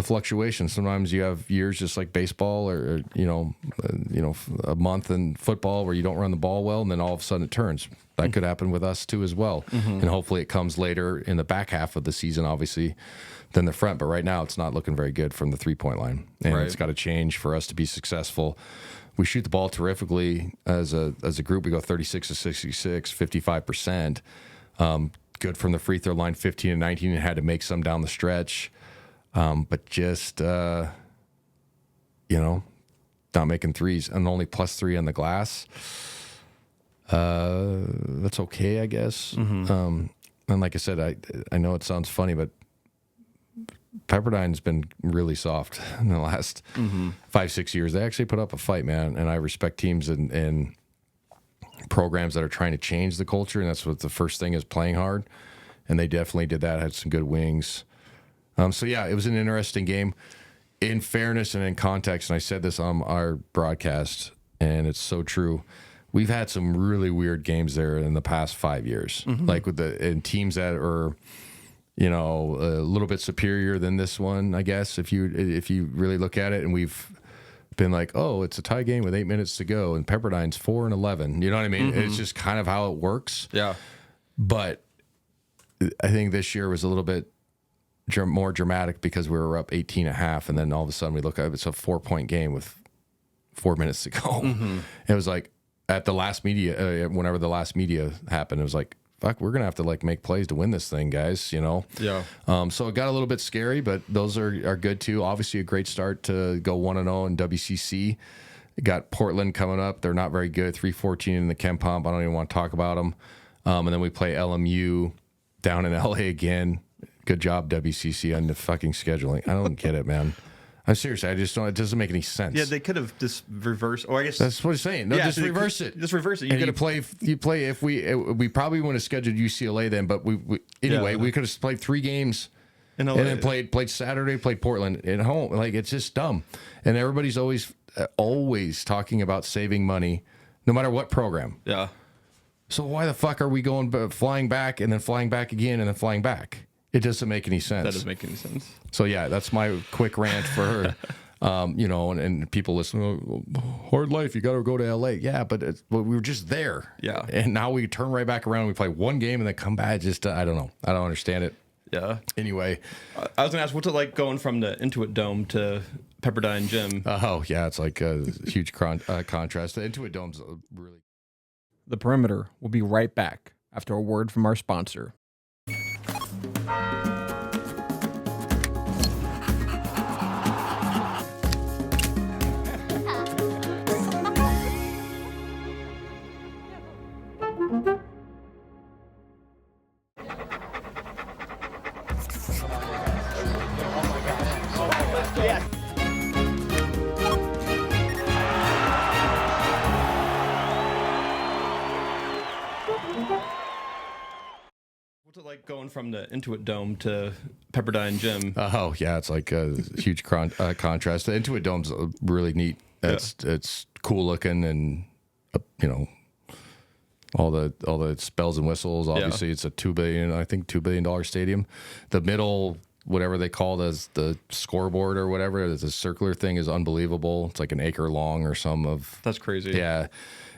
fluctuation. Sometimes you have years just like baseball, or a month in football where you don't run the ball well, and then all of a sudden it turns. That could happen with us too as well. And hopefully it comes later in the back half of the season, obviously, than the front. But right now it's not looking very good from the 3-point line, and it's got to change for us to be successful. We shoot the ball terrifically as a group. We go 36 to 66, 55%. Good from the free throw line, 15 to 19, and had to make some down the stretch. But just, not making threes, and only +3 on the glass. That's okay, I guess. And like I said, I know it sounds funny, but Pepperdine's been really soft in the last 5-6 years. They actually put up a fight, man, and I respect teams and programs that are trying to change the culture, and that's what the first thing is, playing hard. And they definitely did that, had some good wings. So, yeah, it was an interesting game. In fairness and in context, and I said this on our broadcast, and it's so true, we've had some really weird games there in the past 5 years, like with teams that are, a little bit superior than this one, I guess, if you really look at it. And we've been like, oh, it's a tie game with 8 minutes to go, and Pepperdine's 4-11. You know what I mean? It's just kind of how it works. Yeah. But I think this year was a little bit more dramatic because we were up 18.5, and then all of a sudden we look at it's a 4-point game with 4 minutes to go. It was like at the last media, whenever the last media happened, it was like, fuck, we're gonna have to make plays to win this thing, guys. Yeah. So it got a little bit scary, but those are good too. Obviously, a great start to go 1-0 in WCC. Got Portland coming up. They're not very good. 3-14 in the Ken Pump. I don't even want to talk about them. And then we play LMU down in LA again. Good job, WCC, on the fucking scheduling. I don't get it, man. I'm serious. I just don't. It doesn't make any sense. Yeah, they could have just reversed. Or I guess that's what I'm saying. No, just reverse it. Just reverse it. You play. If we probably wouldn't have scheduled UCLA then, but we could have played 3 games and then played Saturday, played Portland at home. Like, it's just dumb. And everybody's always talking about saving money, no matter what program. Yeah. So why the fuck are we flying back and then flying back again and then flying back? It doesn't make any sense. That doesn't make any sense. So, yeah, that's my quick rant for her. And people listen, hard life, you got to go to LA. Yeah, but we were just there. Yeah. And now we turn right back around. We play one game and then come back. Just, I don't know. I don't understand it. Yeah. Anyway. I was going to ask, what's it like going from the Intuit Dome to Pepperdine Gym? Oh, yeah, it's like a huge contrast. The Intuit Dome's really. The Perimeter will be right back after a word from our sponsor. What's it like going from the Intuit Dome to Pepperdine Gym? Oh, yeah, it's like a huge contrast. The Intuit Dome's really neat. It's cool looking, and all the bells and whistles. Obviously, it's a $2 billion stadium. The middle, whatever they call it as the scoreboard or whatever, the circular thing is unbelievable. It's like an acre long or some of. That's crazy. Yeah,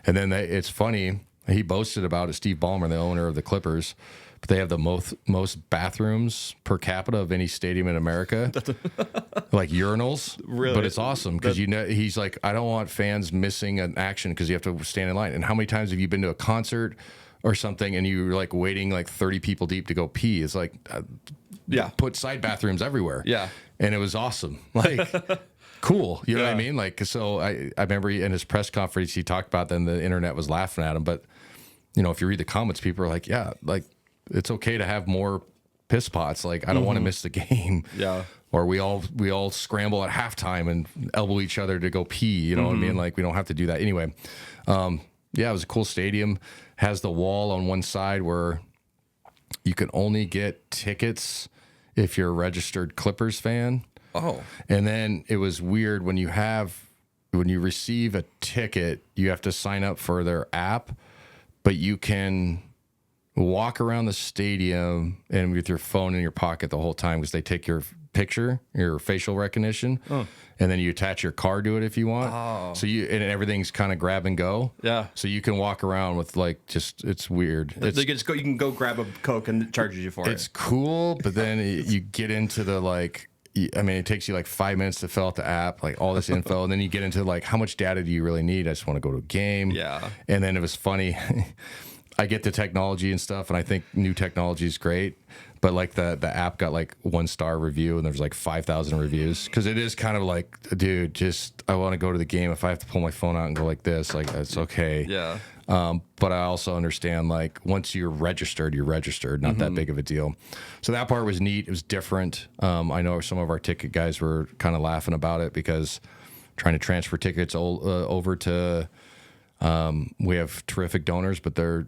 and then it's funny. He boasted about it. Steve Ballmer, the owner of the Clippers. They have the most bathrooms per capita of any stadium in America, like urinals. Really? But it's awesome because he's like, I don't want fans missing an action because you have to stand in line. And how many times have you been to a concert or something and you're like waiting like 30 people deep to go pee? It's like, put side bathrooms everywhere. Yeah, and it was awesome. Like. Cool, you know what I mean? Like, so I remember in his press conference he talked about. Then the internet was laughing at him, but if you read the comments, people are like, yeah, like. it's okay to have more piss pots. Like I don't want to miss the game. Yeah. Or we all scramble at halftime and elbow each other to go pee. You know what I mean? Like we don't have to do that anyway. Yeah, it was a cool stadium. Has the wall on one side where you can only get tickets if you're a registered Clippers fan. Oh. And then it was weird when you receive a ticket, you have to sign up for their app, but you can walk around the stadium and with your phone in your pocket the whole time because they take your picture, your facial recognition, and then you attach your card to it if you want. Oh. So and everything's kind of grab and go. Yeah. So you can walk around with like it's weird. You can go grab a Coke and it charges you for it. It's cool, but then you get into the like. I mean, it takes you like 5 minutes to fill out the app, like all this info, and then you get into like how much data do you really need? I just want to go to a game. Yeah. And then it was funny. I get the technology and stuff, and I think new technology is great. But like the app got like 1-star review, and there's like 5,000 reviews because it is kind of like, dude, just I want to go to the game. If I have to pull my phone out and go like this, like that's okay. Yeah. But I also understand like once you're registered, not that big of a deal. So that part was neat. It was different. I know some of our ticket guys were kind of laughing about it because trying to transfer tickets over to. We have terrific donors, but they're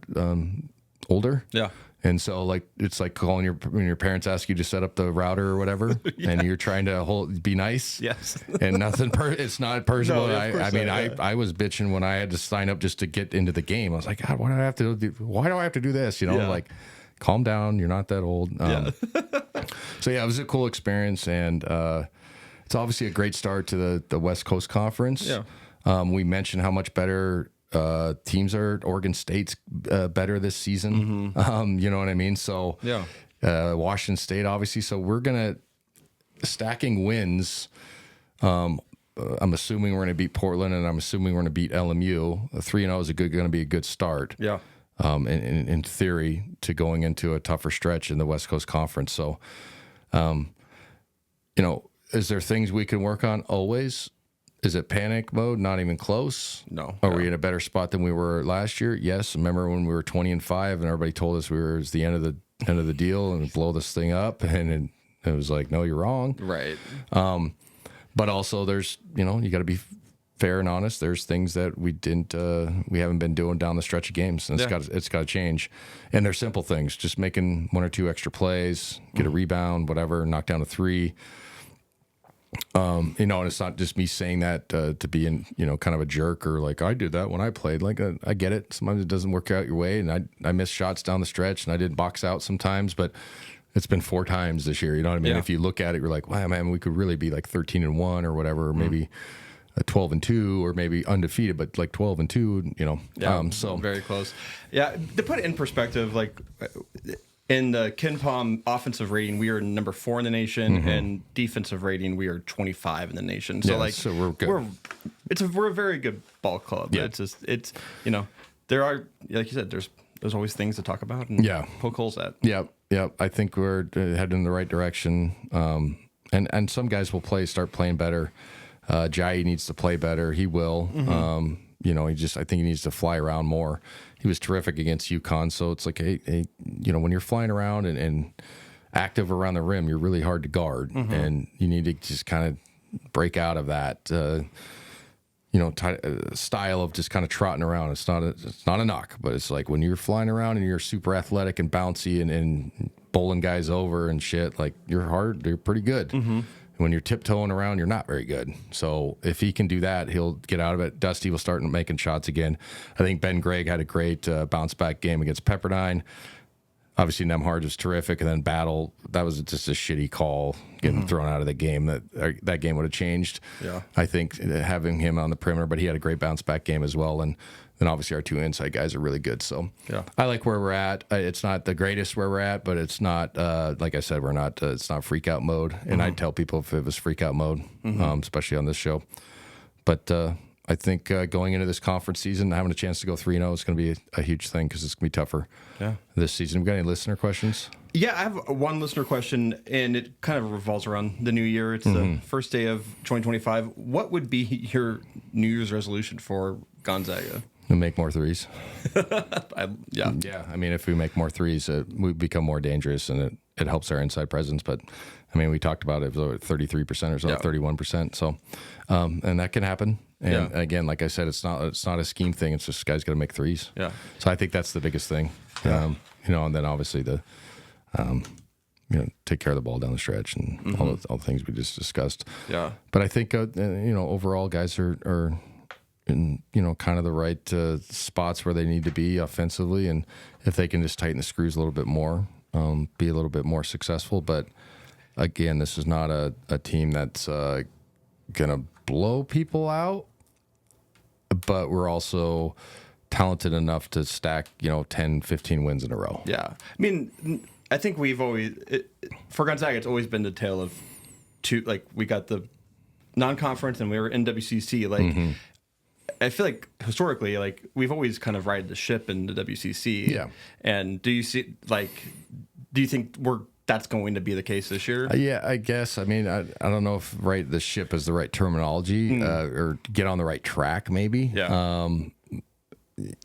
older. Yeah. And so, like, it's like calling when your parents ask you to set up the router or whatever, and you're trying to be nice. Yes. And nothing. It's not personal. No, I was bitching when I had to sign up just to get into the game. I was like, God, why do I have to do this? You know, like, calm down. You're not that old. So yeah, it was a cool experience, and it's obviously a great start to the West Coast Conference. Yeah. We mentioned how much better teams are. Oregon State's better this season. You know what I mean? So yeah. Washington State, obviously. So we're stacking wins. I'm assuming we're going to beat Portland, and I'm assuming we're going to beat LMU. 3-0 is going to be a good start. Yeah. In theory, to going into a tougher stretch in the West Coast Conference. So, is there things we can work on? Always. Is it panic mode? Not even close. No. Are we in a better spot than we were last year? Yes. Remember when we were 20-5 and everybody told us it was the end of the deal and blow this thing up, and it was like, no, you're wrong. Right. But also, there's you got to be fair and honest. There's things that we haven't been doing down the stretch of games, and it's got to change. And they're simple things, just making 1 or 2 extra plays, get a rebound, whatever, knock down a 3. And it's not just me saying that to be kind of a jerk or like I did that when I played. Like I get it. Sometimes it doesn't work out your way, and I miss shots down the stretch, and I did box out sometimes, but it's been 4 times this year. You know what I mean? Yeah. If you look at it, you're like, wow, man, we could really be like 13-1 or whatever, or maybe 12-2, or maybe undefeated, but like 12-2. Yeah, so very close. Yeah, to put it in perspective, like. In the KenPom offensive rating, we are number 4 in the nation, and defensive rating, we are 25 in the nation. So so we're good. We're a very good ball club. Yeah. It's there are, like you said, there's always things to talk about and poke holes at. Yeah. I think we're heading in the right direction. And some guys will start playing better. Jai needs to play better. He will. I think he needs to fly around more. He was terrific against UConn, so it's like, hey, when you're flying around and active around the rim, you're really hard to guard, and you need to just kind of break out of that, style of just kind of trotting around. It's not a knock, but it's like when you're flying around and you're super athletic and bouncy and bowling guys over and shit, like you're pretty good. When you're tiptoeing around, you're not very good. So if he can do that, he'll get out of it. Dusty will start making shots again. I think Ben Gregg had a great bounce back game against Pepperdine. Obviously, Nemhard was terrific, and then Battle, that was just a shitty call getting thrown out of the game. That game would have changed. Yeah, I think having him on the perimeter, but he had a great bounce back game as well. And then obviously our 2 inside guys are really good. So I like where we're at. It's not the greatest where we're at, but it's not like I said, we're not. It's not freak out mode. And I'd tell people if it was freak out mode, especially on this show. But I think going into this conference season, having a chance to go 3-0 is going to be a huge thing because it's going to be tougher this season. We got any listener questions? Yeah, I have one listener question, and it kind of revolves around the new year. It's the first day of 2025. What would be your New Year's resolution for Gonzaga? And make more threes. Yeah. I mean, if we make more threes, we become more dangerous, and it helps our inside presence. But I mean, we talked about it was 33% or so, 31%. So, and that can happen. And again, like I said, it's not a scheme thing. It's just guys got to make threes. Yeah. So I think that's the biggest thing. Yeah. And then obviously take care of the ball down the stretch and all the things we just discussed. Yeah. But I think overall guys are in kind of the right spots where they need to be offensively, and if they can just tighten the screws a little bit more, be a little bit more successful. But again, this is not a team that's gonna blow people out, but we're also talented enough to stack 10, 15 wins in a row. Yeah. I mean, I think we've always for Gonzaga, it's always been the tale of two. Like, we got the non-conference and we were in WCC. Like, I feel like historically, like, we've always kind of righted the ship in the WCC. Yeah. And do you think that's going to be the case this year? Yeah, I guess. I mean, I don't know if right the ship is the right terminology or get on the right track, maybe. Yeah.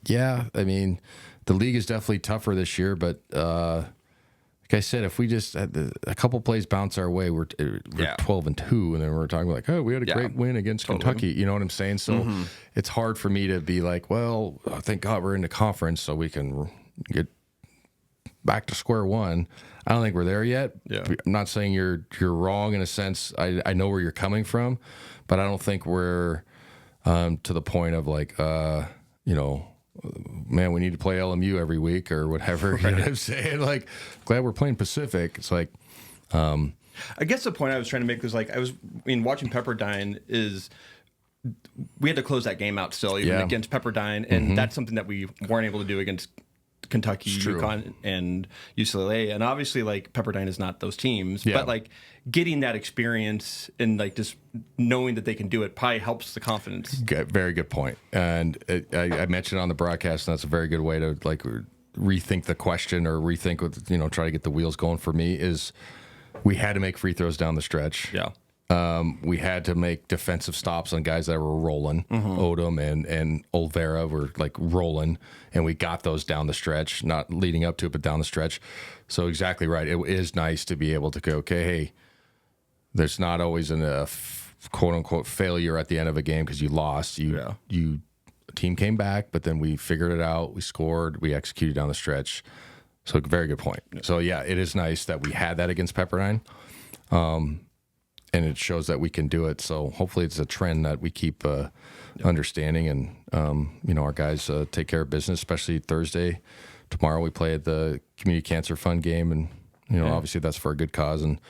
Yeah, I mean, the league is definitely tougher this year, but like I said, if we just had a couple plays bounce our way, we're 12-2, and then we're talking like, oh, we had a great win against Kentucky. You know what I'm saying? So it's hard for me to be like, well, thank God we're in the conference so we can get back to square one. I don't think we're there yet. Yeah. I'm not saying you're wrong in a sense. I know where you're coming from, but I don't think we're to the point of like, man, we need to play LMU every week or whatever. You know what I'm saying? Like, glad we're playing Pacific. It's like, I guess the point I was trying to make was like, watching Pepperdine is we had to close that game out still, even against Pepperdine, and that's something that we weren't able to do against Kentucky, UConn, and UCLA. And obviously, like, Pepperdine is not those teams, but like getting that experience and like just knowing that they can do it probably helps the confidence. Very good point. And I mentioned on the broadcast, and that's a very good way to like rethink the question or rethink with, try to get the wheels going for me is we had to make free throws down the stretch. Yeah. We had to make defensive stops on guys that were rolling. Odom and Olvera were like rolling, and we got those down the stretch, not leading up to it, but down the stretch. So exactly right. It is nice to be able to go, okay, hey, there's not always a quote unquote failure at the end of a game because you lost. The team came back, but then we figured it out. We scored. We executed down the stretch. So very good point. So yeah, it is nice that we had that against Pepperdine. And it shows that we can do it. So hopefully it's a trend that we keep understanding. And, our guys take care of business, especially Thursday. Tomorrow we play at the Community Cancer Fund game. And, obviously that's for a good cause. And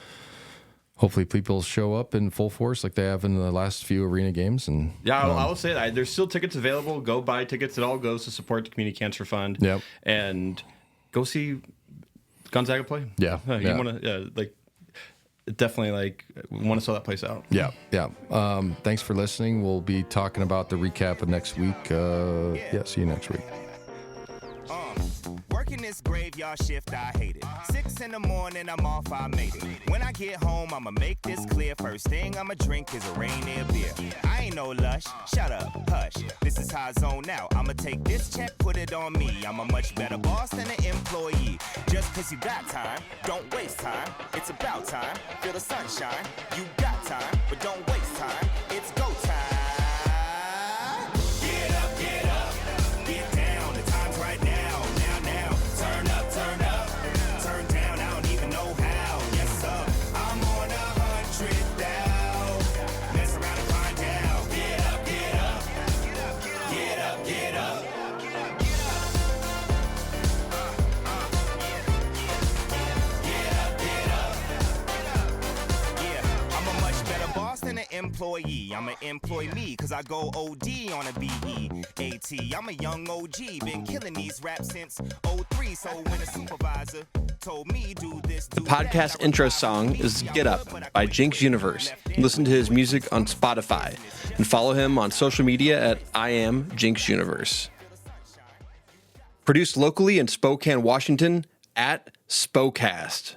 hopefully people show up in full force like they have in the last few arena games. And I will say that there's still tickets available. Go buy tickets. It all goes to support the Community Cancer Fund. Yep. And go see Gonzaga play. Yeah. You want to, definitely, like, we want to sell that place out. Yeah. Thanks for listening. We'll be talking about the recap of next week. See you next week. Working this graveyard shift, I hate it. 6 in the morning, I'm off, I made it. When I get home, I'ma make this clear. First thing I'ma drink is a Rainier beer. I ain't no lush, shut up, hush. This is how I zone out. I'ma take this check, put it on me. I'm a much better boss than an employee. Just cause you got time, don't waste time. It's about time, feel the sunshine. You got time, but don't waste time. It's go time. Employee, I'm an employee cause I go OD on a BEAT. I'm a young OG, been killing these raps since 03. So when a supervisor told me do this, the podcast intro song is Get Up by Jinx Universe. Listen to his music on Spotify and follow him on social media at I am Jinx Universe. Produced locally in Spokane, Washington at Spokecast.